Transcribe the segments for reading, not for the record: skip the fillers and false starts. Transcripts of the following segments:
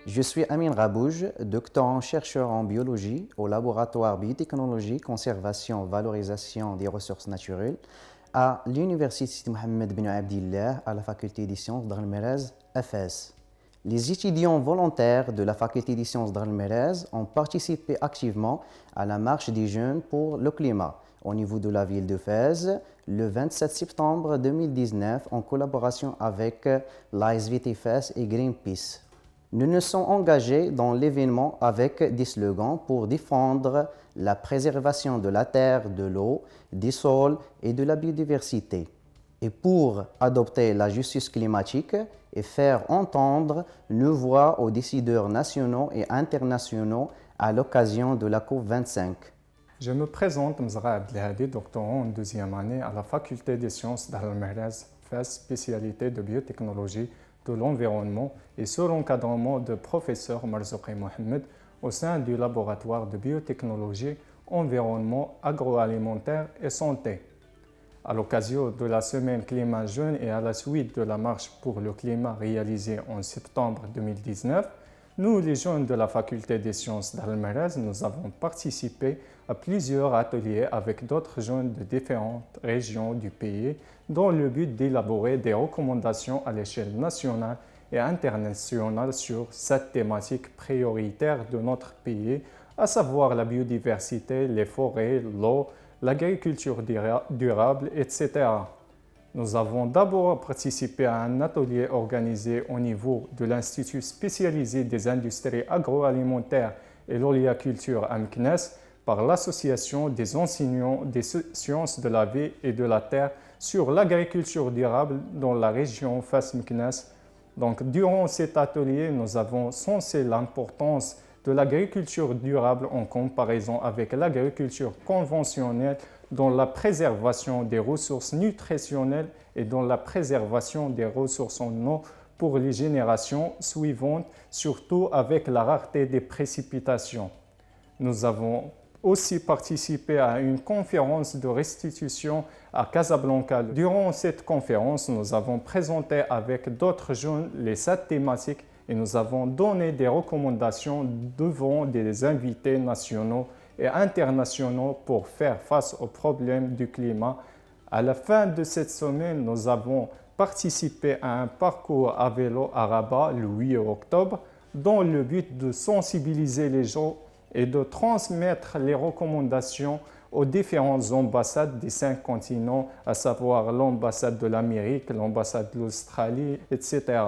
Je suis Amin Rabouj, doctorant-chercheur en biologie au laboratoire Biotechnologie, Conservation, Valorisation des ressources naturelles à l'Université Mohammed bin Abdillah à la Faculté des sciences d'Al Merez, FS. Les étudiants volontaires de la Faculté des sciences d'Al Merez ont participé activement à la marche des jeunes pour le climat au niveau de la ville de Fès le 27 septembre 2019 en collaboration avec l'ASVT Fès et Greenpeace. Nous nous sommes engagés dans l'événement avec des slogans pour défendre la préservation de la terre, de l'eau, des sols et de la biodiversité, et pour adopter la justice climatique et faire entendre nos voix aux décideurs nationaux et internationaux à l'occasion de la COP25. Je me présente, Mzra Abdelhadi, doctorant en deuxième année à la Faculté des sciences d'Al Merez, FES, spécialité de biotechnologie de l'environnement et sous l'encadrement de professeur Marzouki Mohamed au sein du laboratoire de biotechnologie, environnement, agroalimentaire et santé. À l'occasion de la semaine climat jeune et à la suite de la marche pour le climat réalisée en septembre 2019, nous, les jeunes de la Faculté des sciences d'Al Merez, nous avons participé à plusieurs ateliers avec d'autres jeunes de différentes régions du pays dans le but d'élaborer des recommandations à l'échelle nationale et internationale sur cette thématique prioritaire de notre pays, à savoir la biodiversité, les forêts, l'eau, l'agriculture durable, etc. Nous avons d'abord participé à un atelier organisé au niveau de l'Institut spécialisé des industries agroalimentaires et l'oléaculture à Meknès par l'Association des enseignants des sciences de la vie et de la terre sur l'agriculture durable dans la région Fès-Meknès. Donc, durant cet atelier, nous avons sensé l'importance de l'agriculture durable en comparaison avec l'agriculture conventionnelle dans la préservation des ressources nutritionnelles et dans la préservation des ressources en eau pour les générations suivantes, surtout avec la rareté des précipitations. Nous avons aussi participé à une conférence de restitution à Casablanca. Durant cette conférence, nous avons présenté avec d'autres jeunes les 7 thématiques et nous avons donné des recommandations devant des invités nationaux et internationaux pour faire face aux problèmes du climat. À la fin de cette semaine, nous avons participé à un parcours à vélo à Rabat le 8 octobre dans le but de sensibiliser les gens et de transmettre les recommandations aux différentes ambassades des 5 continents, à savoir l'ambassade de l'Amérique, l'ambassade de l'Australie, etc.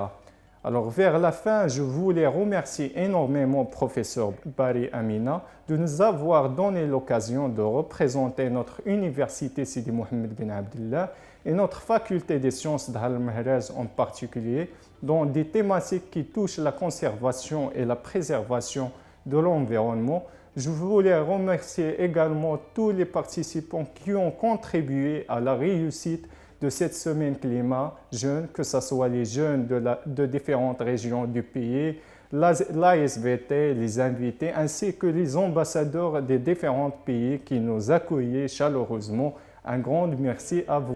Alors, vers la fin, je voulais remercier énormément le professeur Bari Amina de nous avoir donné l'occasion de représenter notre université Sidi Mohammed bin Abdillah et notre faculté des sciences d'Al Merez en particulier dans des thématiques qui touchent la conservation et la préservation de l'environnement. Je voulais remercier également tous les participants qui ont contribué à la réussite de cette semaine climat jeune, que ce soit les jeunes de différentes régions du pays, l'ASVT, les invités, ainsi que les ambassadeurs des différents pays qui nous accueillaient chaleureusement. Un grand merci à vous.